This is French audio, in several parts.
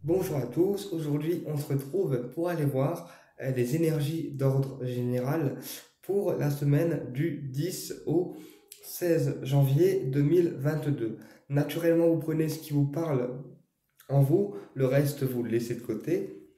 Bonjour à tous, aujourd'hui on se retrouve pour aller voir les énergies d'ordre général pour la semaine du 10 au 16 janvier 2022. Naturellement, vous prenez ce qui vous parle en vous, le reste vous le laissez de côté.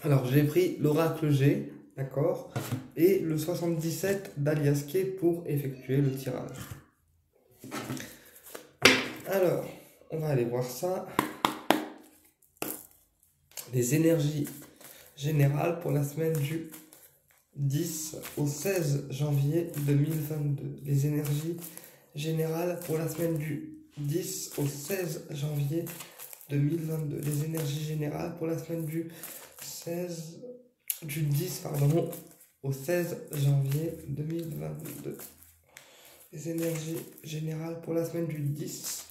Alors j'ai pris l'oracle G, d'accord, et le 77 d'Aliasqué pour effectuer le tirage. Alors, on va aller voir ça. Les énergies générales pour la semaine du 10 au 16 janvier 2022. Les énergies générales pour la semaine du 10 au 16 janvier 2022. Les énergies générales pour la semaine du 10 au 16 janvier 2022. Les énergies générales pour la semaine du 10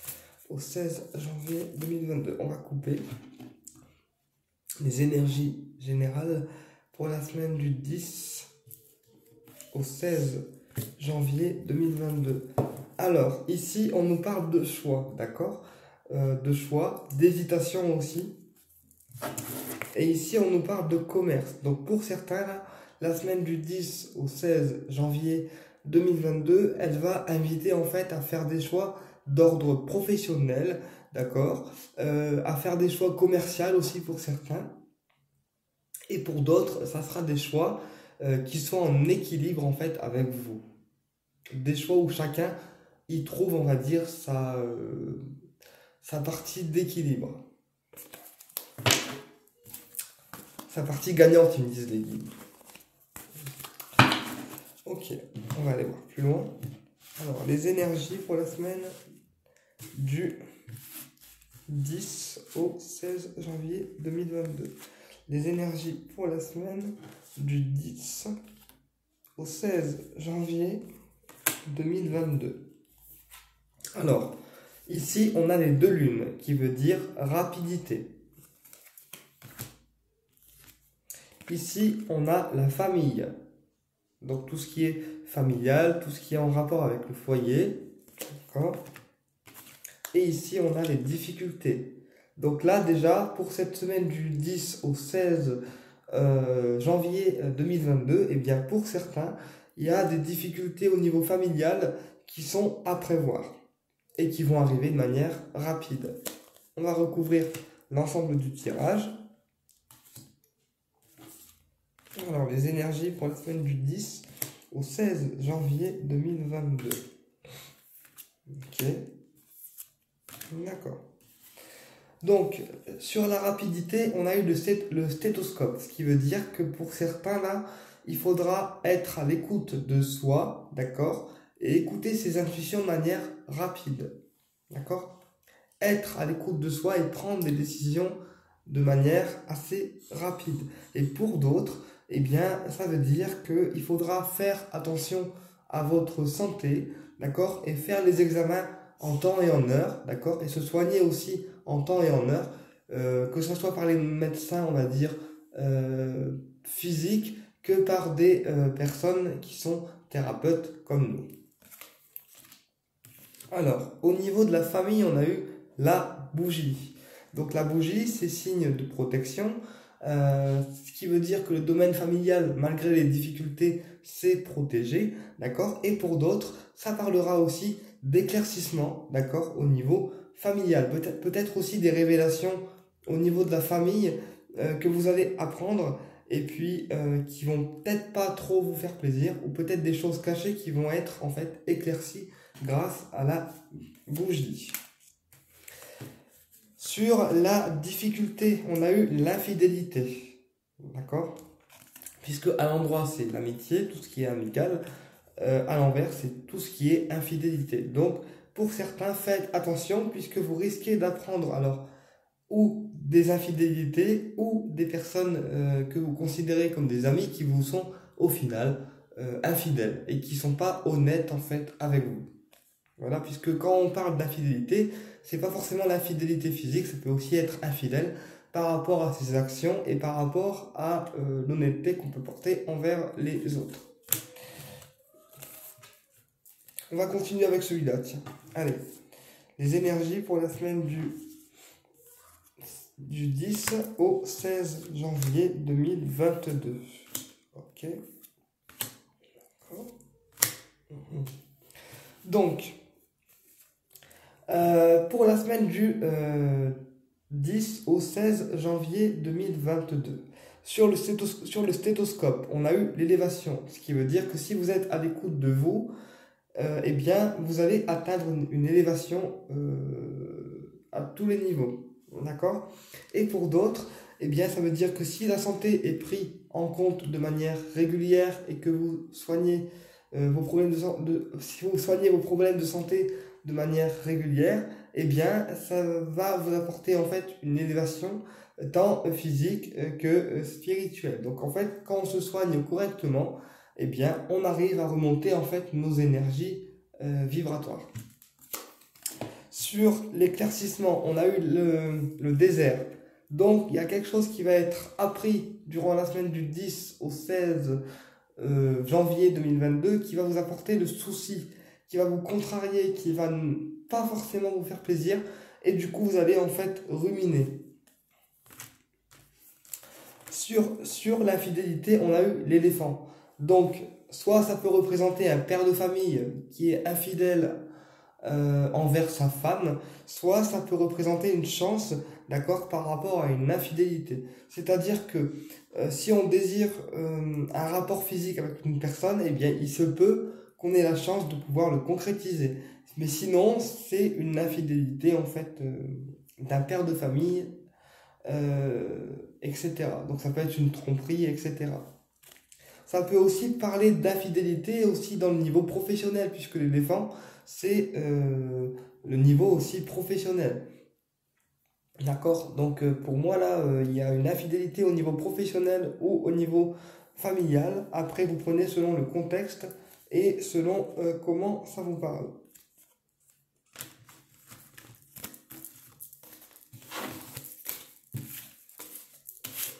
au 16 janvier 2022. On va couper. Les énergies générales pour la semaine du 10 au 16 janvier 2022. Alors, ici, on nous parle de choix, d'accord, de choix, d'hésitation aussi. Et ici, on nous parle de commerce. Donc, pour certains, là, la semaine du 10 au 16 janvier 2022, elle va inviter en fait à faire des choix d'ordre professionnel, d'accord, à faire des choix commerciaux aussi pour certains. Et pour d'autres, ça sera des choix qui sont en équilibre en fait avec vous. Des choix où chacun y trouve, on va dire, sa partie d'équilibre. Sa partie gagnante, ils me disent les guides. Ok, on va aller voir plus loin. Alors, les énergies pour la semaine du 10 au 16 janvier 2022. Les énergies pour la semaine du 10 au 16 janvier 2022. Alors, ici, on a les deux lunes, qui veut dire rapidité. Ici, on a la famille. Donc, tout ce qui est familial, tout ce qui est en rapport avec le foyer. D'accord ? Et ici, on a les difficultés. Donc là, déjà, pour cette semaine du 10 au 16 janvier 2022, eh bien, pour certains, il y a des difficultés au niveau familial qui sont à prévoir et qui vont arriver de manière rapide. On va recouvrir l'ensemble du tirage. Alors, les énergies pour la semaine du 10 au 16 janvier 2022. Ok. D'accord. Donc, sur la rapidité, on a eu le stéthoscope, ce qui veut dire que pour certains, là, il faudra être à l'écoute de soi, d'accord, et écouter ses intuitions de manière rapide, d'accord. Être à l'écoute de soi et prendre des décisions de manière assez rapide. Et pour d'autres, eh bien, ça veut dire qu'il faudra faire attention à votre santé, d'accord, et faire les examens en temps et en heure, d'accord, et se soigner aussi en temps et en heure, que ce soit par les médecins, on va dire, physiques, que par des personnes qui sont thérapeutes comme nous. Alors, au niveau de la famille, on a eu la bougie. Donc la bougie, c'est signe de protection, ce qui veut dire que le domaine familial, malgré les difficultés, c'est protégé, d'accord. Et pour d'autres, ça parlera aussi d'éclaircissement, d'accord, au niveau familial. Peut-être aussi des révélations au niveau de la famille que vous allez apprendre et puis qui vont peut-être pas trop vous faire plaisir, ou peut-être des choses cachées qui vont être en fait éclaircies grâce à la bougie. Sur la difficulté, on a eu l'infidélité, d'accord? Puisque à l'endroit c'est l'amitié, tout ce qui est amical, à l'envers c'est tout ce qui est infidélité. Donc pour certains, faites attention puisque vous risquez d'apprendre alors ou des infidélités ou des personnes que vous considérez comme des amis qui vous sont au final infidèles et qui ne sont pas honnêtes en fait avec vous. Voilà, puisque quand on parle d'infidélité, c'est pas forcément l'infidélité physique, ça peut aussi être infidèle par rapport à ses actions et par rapport à l'honnêteté qu'on peut porter envers les autres. On va continuer avec celui-là, tiens. Allez, les énergies pour la semaine du du 10 au 16 janvier 2022. Ok. D'accord. Donc, pour la semaine du 10 au 16 janvier 2022, sur le stéthoscope, on a eu l'élévation, ce qui veut dire que si vous êtes à l'écoute de vous, eh bien, vous allez atteindre une élévation à tous les niveaux. D'accord? Et pour d'autres, eh bien, ça veut dire que si la santé est prise en compte de manière régulière et que vous soignez vos problèmes si vous soignez vos problèmes de santé de manière régulière, eh bien, ça va vous apporter en fait une élévation tant physique que spirituelle. Donc en fait, quand on se soigne correctement, eh bien, on arrive à remonter en fait nos énergies vibratoires. Sur l'éclaircissement, on a eu le désert. Donc, il y a quelque chose qui va être appris durant la semaine du 10 au 16 janvier 2022 qui va vous apporter le souci, qui va vous contrarier, qui va pas forcément vous faire plaisir. Et du coup, vous allez en fait ruminer. Sur l'infidélité, on a eu l'éléphant. Donc, soit ça peut représenter un père de famille qui est infidèle envers sa femme, soit ça peut représenter une chance, d'accord, par rapport à une infidélité. C'est-à-dire que si on désire un rapport physique avec une personne, eh bien, il se peut qu'on ait la chance de pouvoir le concrétiser. Mais sinon, c'est une infidélité, en fait, d'un père de famille, etc. Donc ça peut être une tromperie, etc. Ça peut aussi parler d'infidélité aussi dans le niveau professionnel, puisque l'éléphant, c'est le niveau aussi professionnel. D'accord? Donc pour moi, là, il y a une infidélité au niveau professionnel ou au niveau familial. Après, vous prenez selon le contexte et selon comment ça vous parle.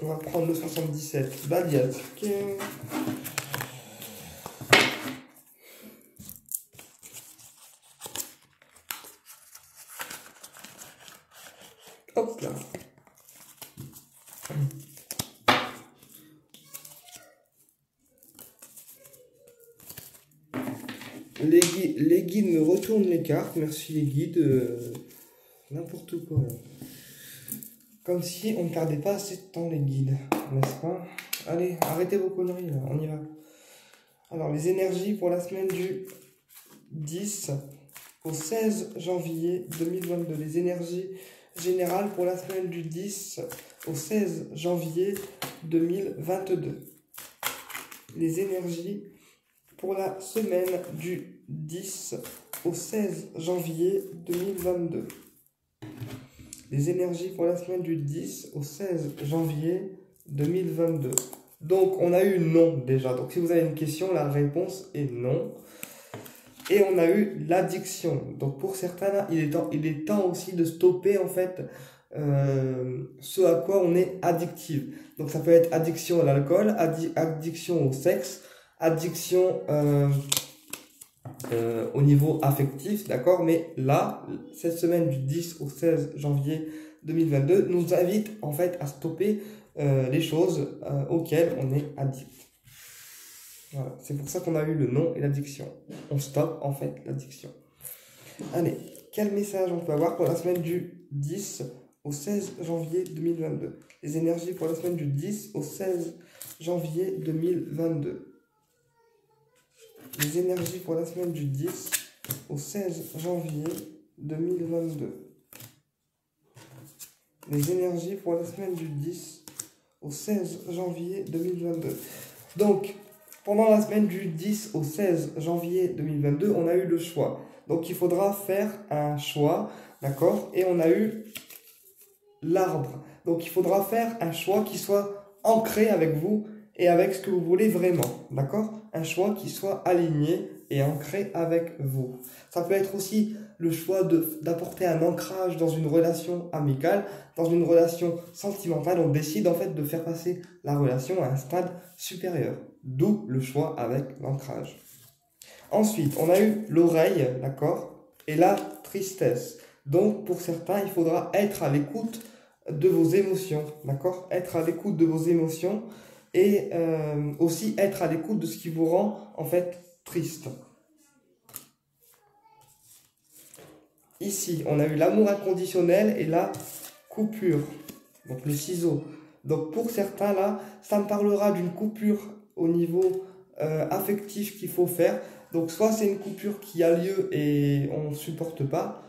On va prendre le 77. Baliat. Ok. Hop là. Les guides me retournent les cartes. Merci les guides. N'importe quoi. Là. Comme si on ne perdait pas assez de temps les guides. N'est-ce pas? Allez, arrêtez vos conneries là. On y va. Alors les énergies pour la semaine du 10 au 16 janvier 2022. Les énergies générales pour la semaine du 10 au 16 janvier 2022. Les énergies pour la semaine du 10 au 16 janvier 2022. Les énergies pour la semaine du 10 au 16 janvier 2022. Donc, on a eu non déjà. Donc, si vous avez une question, la réponse est non. Et on a eu l'addiction. Donc, pour certains, là, il est temps aussi de stopper, en fait, ce à quoi on est addictif. Donc, ça peut être addiction à l'alcool, addiction au sexe, addiction au niveau affectif, d'accord? Mais là, cette semaine du 10 au 16 janvier 2022 nous invite, en fait, à stopper les choses auxquelles on est addict. Voilà, c'est pour ça qu'on a eu le non et l'addiction. On stoppe en fait l'addiction. Allez, quel message on peut avoir pour la semaine du 10 au 16 janvier 2022? Les énergies pour la semaine du 10 au 16 janvier 2022. Les énergies pour la semaine du 10 au 16 janvier 2022. Les énergies pour la semaine du 10 au 16 janvier 2022. Donc, pendant la semaine du 10 au 16 janvier 2022, on a eu le choix. Donc, il faudra faire un choix, d'accord? Et on a eu l'arbre. Donc, il faudra faire un choix qui soit ancré avec vous et avec ce que vous voulez vraiment, d'accord? Un choix qui soit aligné et ancré avec vous. Ça peut être aussi le choix d'apporter un ancrage dans une relation amicale, dans une relation sentimentale. On décide en fait de faire passer la relation à un stade supérieur. D'où le choix avec l'ancrage. Ensuite, on a eu l'oreille, d'accord, et la tristesse. Donc, pour certains, il faudra être à l'écoute de vos émotions, d'accord? Être à l'écoute de vos émotions et aussi être à l'écoute de ce qui vous rend en fait triste. Ici, on a eu l'amour inconditionnel et la coupure, donc le ciseau. Donc pour certains là, ça me parlera d'une coupure au niveau affectif qu'il faut faire. Donc soit c'est une coupure qui a lieu et on ne supporte pas,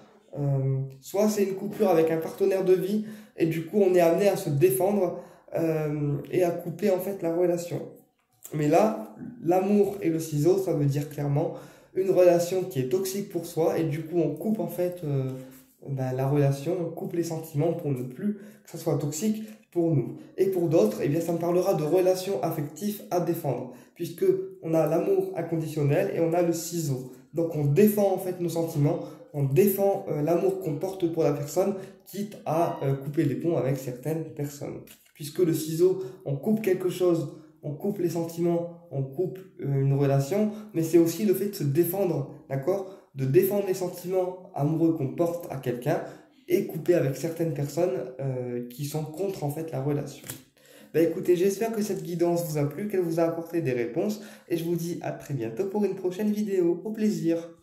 soit c'est une coupure avec un partenaire de vie et du coup on est amené à se défendre et à couper en fait la relation. Mais là, l'amour et le ciseau, ça veut dire clairement une relation qui est toxique pour soi et du coup on coupe en fait la relation, on coupe les sentiments pour ne plus que ça soit toxique pour nous. Et pour d'autres, eh bien ça me parlera de relations affectives à défendre, puisque on a l'amour inconditionnel et on a le ciseau. Donc on défend en fait nos sentiments, on défend l'amour qu'on porte pour la personne, quitte à couper les ponts avec certaines personnes. Puisque le ciseau, on coupe quelque chose, on coupe les sentiments, on coupe une relation, mais c'est aussi le fait de se défendre, d'accord? De défendre les sentiments amoureux qu'on porte à quelqu'un et couper avec certaines personnes qui sont contre en fait la relation. Ben écoutez, j'espère que cette guidance vous a plu, qu'elle vous a apporté des réponses et je vous dis à très bientôt pour une prochaine vidéo. Au plaisir!